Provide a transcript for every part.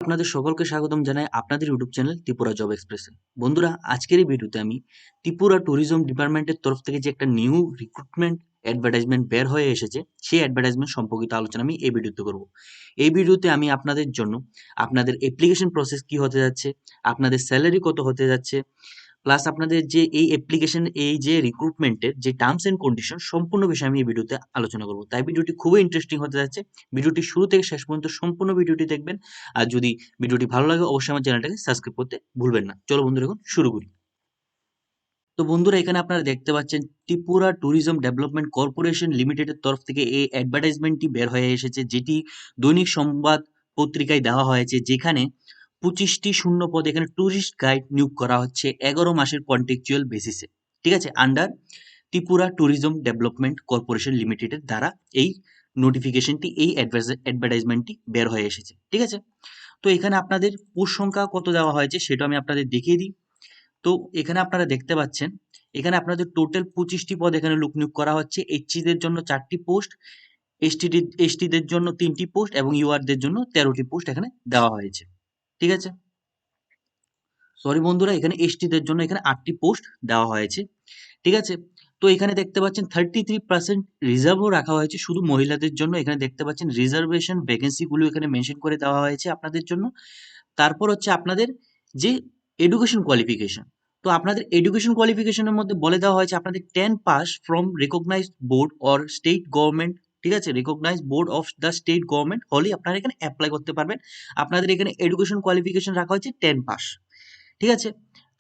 আপনাদের সকলকে স্বাগতম জানাই আপনাদের ইউটিউব চ্যানেল ত্রিপুরা জব এক্সপ্রেসে। বন্ধুরা, আজকের এই ভিডিওতে আমি ত্রিপুরা ট্যুরিজম ডিপার্টমেন্টের তরফ থেকে যে একটা নিউ রিক্রুটমেন্ট অ্যাডভার্টাইজমেন্ট বের হয়ে এসেছে, সেই অ্যাডভার্টাইজমেন্ট সম্পর্কিত আলোচনা আমি এই ভিডিওতে করব। এই ভিডিওতে আমি আপনাদের জন্য আপনাদের অ্যাপ্লিকেশন প্রসেস কি হতে যাচ্ছে, আপনাদের স্যালারি কত হতে যাচ্ছে, প্লাস আপনাদের যে এই অ্যাপ্লিকেশন এই যে রিক্রুটমেন্টের যে টার্মস এন্ড কন্ডিশন সম্পূর্ণ বিষয় আমি এই ভিডিওতে আলোচনা করব। তাই ভিডিওটি খুবই ইন্টারেস্টিং হতে যাচ্ছে। ভিডিওটি শুরু থেকে শেষ পর্যন্ত সম্পূর্ণ ভিডিওটি দেখবেন। আর যদি ভিডিওটি ভালো লাগে অবশ্যই আমার চ্যানেলটাকে সাবস্ক্রাইব করতে ভুলবেন না। চলো বন্ধুরা, এখন শুরু করি। তো বন্ধুরা, এখানে আপনারা দেখতে পাচ্ছেন ত্রিপুরা ট্যুরিজম ডেভেলপমেন্ট কর্পোরেশন লিমিটেডের তরফ থেকে এই অ্যাডভার্টাইজমেন্টটি বের হয়ে এসেছে, যেটি দৈনিক সংবাদ পত্রিকায় দেওয়া হয়েছে, যেখানে 25টি শূন্য পদ এখানে ট্যুরিস্ট গাইড নিয়োগ করা হচ্ছে 11 মাসের কন্ট্রাকচুয়াল বেসিসে। ঠিক আছে, under Tripura tourism development corporation লিমিটেডের দ্বারা এই নোটিফিকেশনটি এই অ্যাডভার্টাইজমেন্টটি বের হয়ে এসেছে। ঠিক আছে, তো এখানে আপনাদের পোস্ট সংখ্যা কত দেওয়া হয়েছে সেটা আমি আপনাদের দেখিয়ে দিই। তো এখানে আপনারা দেখতে পাচ্ছেন, এখানে আপনাদের টোটাল 25টি পদ এখানে লোক নিয়োগ করা হচ্ছে। এইচসিদের জন্য 4টি পোস্ট, এসটিদের জন্য 3টি পোস্ট এবং ইউআরদের জন্য 13টি পোস্ট এখানে দেওয়া হয়েছে। ঠিক আছে, সরি বন্ধুরা, এখানে এসটিদের জন্য এখানে 8টি পোস্ট দেওয়া হয়েছে। ঠিক আছে, তো এখানে দেখতে পাচ্ছেন 33% রিজার্ভও রাখা হয়েছে শুধু মহিলাদের জন্য। এখানে দেখতে পাচ্ছেন রিজার্ভেশন ভ্যাকেন্সিগুলো এখানে মেনশন করে দেওয়া হয়েছে আপনাদের জন্য। তারপর হচ্ছে আপনাদের যে এডুকেশন কোয়ালিফিকেশন, তো আপনাদের এডুকেশন কোয়ালিফিকেশনের মধ্যে বলে দেওয়া হয়েছে আপনাদের 10 pass from recognised board or state government. ঠিক আছে, recognised board of the state government হলে আপনারা এখানে অ্যাপ্লাই করতে পারবেন। আপনাদের এখানে এডুকেশন কোয়ালিফিকেশন রাখা হয়েছে 10 পাস। ঠিক আছে,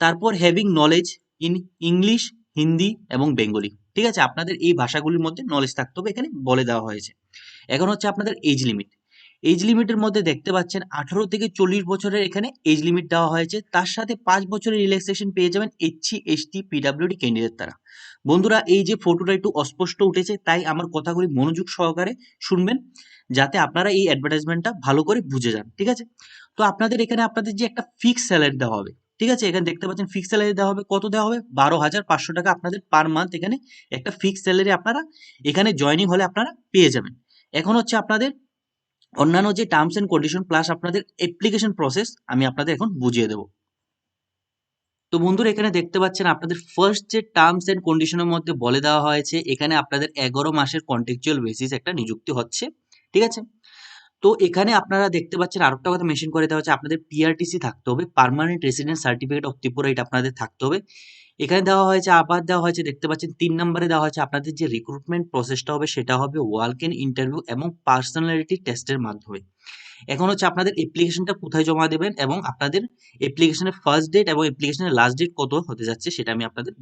তারপর having knowledge in English, Hindi এবং বেঙ্গলি। ঠিক আছে, আপনাদের এই ভাষাগুলির মধ্যে নলেজ থাকতে হবে এখানে বলে দেওয়া হয়েছে। এখন হচ্ছে আপনাদের এজ লিমিট। এজ লিমিটের মধ্যে দেখতে পাচ্ছেন 18 থেকে 40 বছরের এখানে এজ লিমিট দেওয়া হয়েছে। তার সাথে 5 বছরের রিল্যাক্সেশন পেয়ে যাবেন এসসি, এসটি, পিডব্লিউডি ক্যান্ডিডেট তারা। বন্ধুরা, এই যে ফটোটা একটু অস্পষ্ট উঠেছে, তাই আমার কথাগুলি মনোযোগ সহকারে শুনবেন, যাতে আপনারা এই অ্যাডভার্টাইজমেন্টটা ভালো করে বুঝে যান। ঠিক আছে, তো আপনাদের এখানে আপনাদের যে একটা ফিক্স স্যালারি দেওয়া হবে। ঠিক আছে, এখানে দেখতে পাচ্ছেন ফিক্স স্যালারি দেওয়া হবে। কত দেওয়া হবে? 12,500 টাকা আপনাদের পার মান্থ এখানে একটা ফিক্স স্যালারি আপনারা এখানে জয়েনিং হলে আপনারা পেয়ে যাবেন। এখন হচ্ছে আপনাদের অন্যান্য যে টার্মস এন্ড কন্ডিশন প্লাস আপনাদের অ্যাপ্লিকেশন প্রসেস আমি আপনাদের এখন বুঝিয়ে দেব। তো বন্ধুরা, এখানে দেখতে পাচ্ছেন আপনাদের ফার্স্ট যে টার্মস এন্ড কন্ডিশনের মধ্যে বলে দেওয়া হয়েছে এখানে আপনাদের 11 মাসের কন্ট্রাকচুয়াল বেসিস একটা নিযুক্তি হচ্ছে। ঠিক আছে, তো এখানে আপনারা দেখতে পাচ্ছেন আরেকটা কথা মেনশন করে দেওয়া হচ্ছে, আপনাদের পিআরটিসি থাকতে হবে, permanent resident certificate of Tripura, এটা আপনাদের থাকতে হবে। এখানে দেওয়া হয়েছে, আবার দেওয়া হয়েছে, দেখতে পাচ্ছেন 3 নম্বরে দেওয়া হয়েছে আপনাদের যে রিক্রুটমেন্ট প্রসেসটা হবে সেটা হবে ওয়াক ইন ইন্টারভিউ এবং পার্সোনালিটি টেস্টের মাধ্যমে। এখন হচ্ছে আপনাদের অ্যাপ্লিকেশনটা কোথায় জমা দেবেন এবং আপনাদের অ্যাপ্লিকেশনের ফার্স্ট ডেট এবং অ্যাপ্লিকেশনের লাস্ট ডেট কত হতে যাচ্ছে সেটা আমি আপনাদের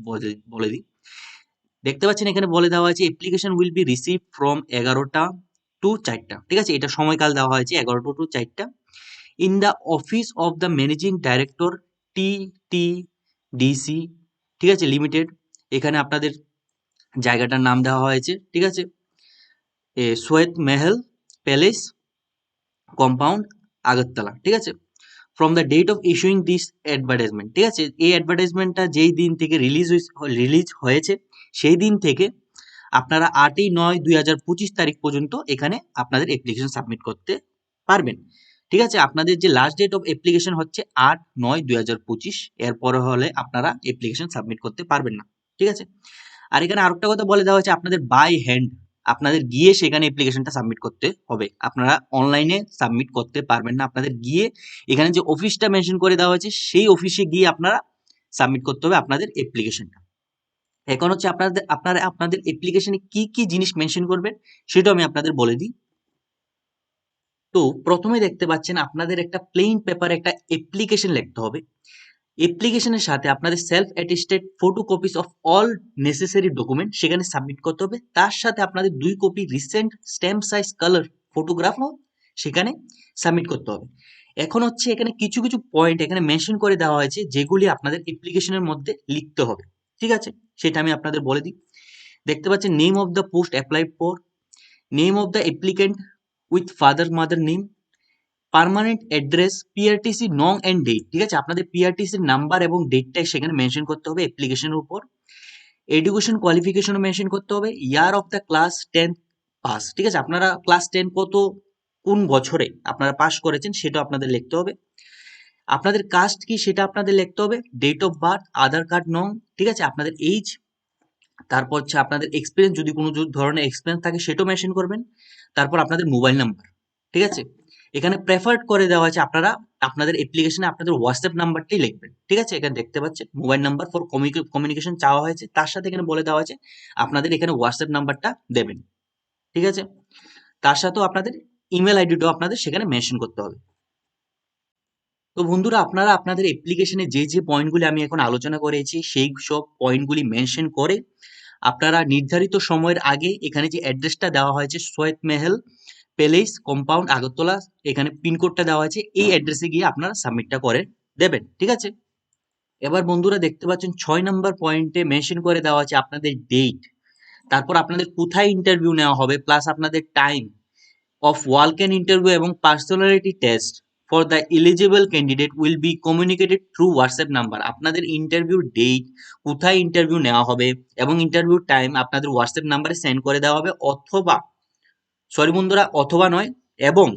বলে দিই। দেখতে পাচ্ছেন এখানে বলে দেওয়া হয়েছে application will be receive from 11টা টু 4টা। ঠিক আছে, এটা সময়কাল দেওয়া হয়েছে 11টা টু 4টা in the office of the managing director TTDC. ঠিক আছে, লিমিটেড। এখানে আপনাদের জায়গাটার নাম দেওয়া হয়েছে। ঠিক আছে, সোয়েত মেহেল প্যালেস কম্পাউন্ড, আগরতলা। ঠিক আছে, from the date of issuing this advertisement. ঠিক আছে, এই অ্যাডভার্টাইজমেন্টটা যেই দিন থেকে রিলিজ হয়েছে সেই দিন থেকে আপনারা 8-9-2025 তারিখ পর্যন্ত এখানে আপনাদের অ্যাপ্লিকেশন সাবমিট করতে পারবেন। ঠিক আছে, আপনাদের যে লাস্ট ডেট অফ অ্যাপ্লিকেশন হচ্ছে 8-9-2025, এরপরে হলে আপনারা অ্যাপ্লিকেশন সাবমিট করতে পারবেন না। ঠিক আছে, আর এখানে আরেকটা কথা বলে দেওয়া হয়েছে, আপনাদের বাই হ্যান্ড আপনাদের গিয়ে সেখানে অ্যাপ্লিকেশনটা সাবমিট করতে হবে। আপনারা অনলাইনে সাবমিট করতে পারবেন না, আপনাদের গিয়ে এখানে যে অফিসটা মেনশন করে দেওয়া হয়েছে সেই অফিসে গিয়ে আপনারা সাবমিট করতে হবে আপনাদের অ্যাপ্লিকেশনটা। এখন হচ্ছে আপনারা আপনাদের অ্যাপ্লিকেশনে কি কি জিনিস মেনশন করবেন সেটাও আমি আপনাদের বলে দিই। তো প্রথমে দেখতে পাচ্ছেন আপনাদের একটা প্লেন পেপারে একটা অ্যাপ্লিকেশন লিখতে হবে। অ্যাপ্লিকেশনের সাথে আপনাদের self attested photocopies of all necessary document সেখানে সাবমিট করতে হবে। তার সাথে আপনাদের 2 copy recent stamp size colour ফটোগ্রাফও সেখানে সাবমিট করতে হবে। এখন হচ্ছে এখানে কিছু কিছু পয়েন্ট এখানে মেনশন করে দেওয়া হয়েছে যেগুলি আপনাদের অ্যাপ্লিকেশনের মধ্যে লিখতে হবে। ঠিক আছে, সেটা আমি আপনাদের বলে দিই। দেখতে পাচ্ছেন name of the post applied for, name of the applicant with father mother name, permanent address, PRTC নং এন্ড ডেট। ঠিক আছে, আপনাদের পিআরটিসির নাম্বার এবং ডেটটাই সেখানে মেনশন করতে হবে অ্যাপ্লিকেশনের উপর। এডুকেশন কোয়ালিফিকেশনও মেনশন করতে হবে, year of the class 10 pass. ঠিক আছে, আপনারা ক্লাস 10 কত কোন বছরে আপনারা পাস করেছেন সেটা আপনাদের লিখতে হবে। আপনাদের কাস্ট কি সেটা আপনাদের লিখতে হবে, date of birth, Aadhaar card নং, ঠিক আছে, আপনাদের এইজ, তারপর হচ্ছে আপনাদের এক্সপিরিয়েন্স, যদি কোনো ধরনের এক্সপিরিয়েন্স থাকে সেটাও মেনশন করবেন। তারপর আপনাদের মোবাইল নাম্বার, ঠিক আছে। এখানে প্রেফার্ড করে দেওয়া আছে আপনারা আপনাদের অ্যাপ্লিকেশনে আপনাদের হোয়াটসঅ্যাপ নাম্বারটাই লিখবেন, ঠিক আছে। এখানে দেখতে পাচ্ছেন মোবাইল নাম্বার ফর কমিউনিকেশন চাওয়া হয়েছে, তার সাথে এখানে বলে দেওয়া আছে আপনাদের এখানে হোয়াটসঅ্যাপ নাম্বারটা দেবেন, ঠিক আছে। তার সাথেও আপনাদের ইমেল আইডিটাও আপনাদের সেখানে মেনশন করতে হবে। তো বন্ধুরা, আপনারা আপনাদের অ্যাপ্লিকেশনে যে যে পয়েন্টগুলি আমি এখন আলোচনা করেছি সেই সব পয়েন্টগুলি মেনশন করে আপনারা নির্ধারিত সময়ের আগে এখানে যে অ্যাড্রেসটা দেওয়া হয়েছে সৈয়দ মেহেল প্যালেস কম্পাউন্ড আগরতলা, এখানে পিনকোডটা দেওয়া আছে, এই অ্যাড্রেসে গিয়ে আপনারা সাবমিটটা করে দেবেন, ঠিক আছে। এবার বন্ধুরা দেখতে পাচ্ছেন 6 নম্বর পয়েন্টে মেনশন করে দেওয়া আছে আপনাদের ডেট, তারপর আপনাদের কোথায় ইন্টারভিউ নেওয়া হবে, প্লাস আপনাদের টাইম of Vulcan interview এবং personality test for the eligible candidate will be communicated through WhatsApp number। আপনাদের ইন্টারভিউ ডেট, কোথায় ইন্টারভিউ নেওয়া হবে এবং ইন্টারভিউ টাইম আপনাদের হোয়াটসঅ্যাপ নাম্বারে সেন্ড করে দেওয়া হবে, অথবা সরি বন্ধুরা, অথবা নয় এবং,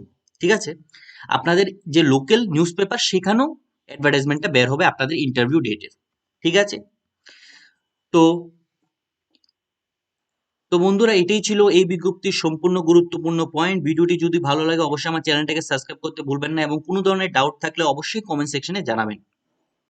ঠিক আছে, আপনাদের যে লোকাল নিউজ পেপার সেখানেও অ্যাডভার্টাইজমেন্টটা বের হবে আপনাদের ইন্টারভিউ ডেটের, ঠিক আছে। তো তো বন্ধুরা, এটাই ছিল এই বিজ্ঞপ্তির সম্পূর্ণ গুরুত্বপূর্ণ পয়েন্ট। ভিডিওটি যদি ভালো লাগে অবশ্যই আমার চ্যানেলটাকে সাবস্ক্রাইব করতে ভুলবেন না এবং কোনো ধরনের ডাউট থাকলে অবশ্যই কমেন্ট সেকশনে জানাবেন।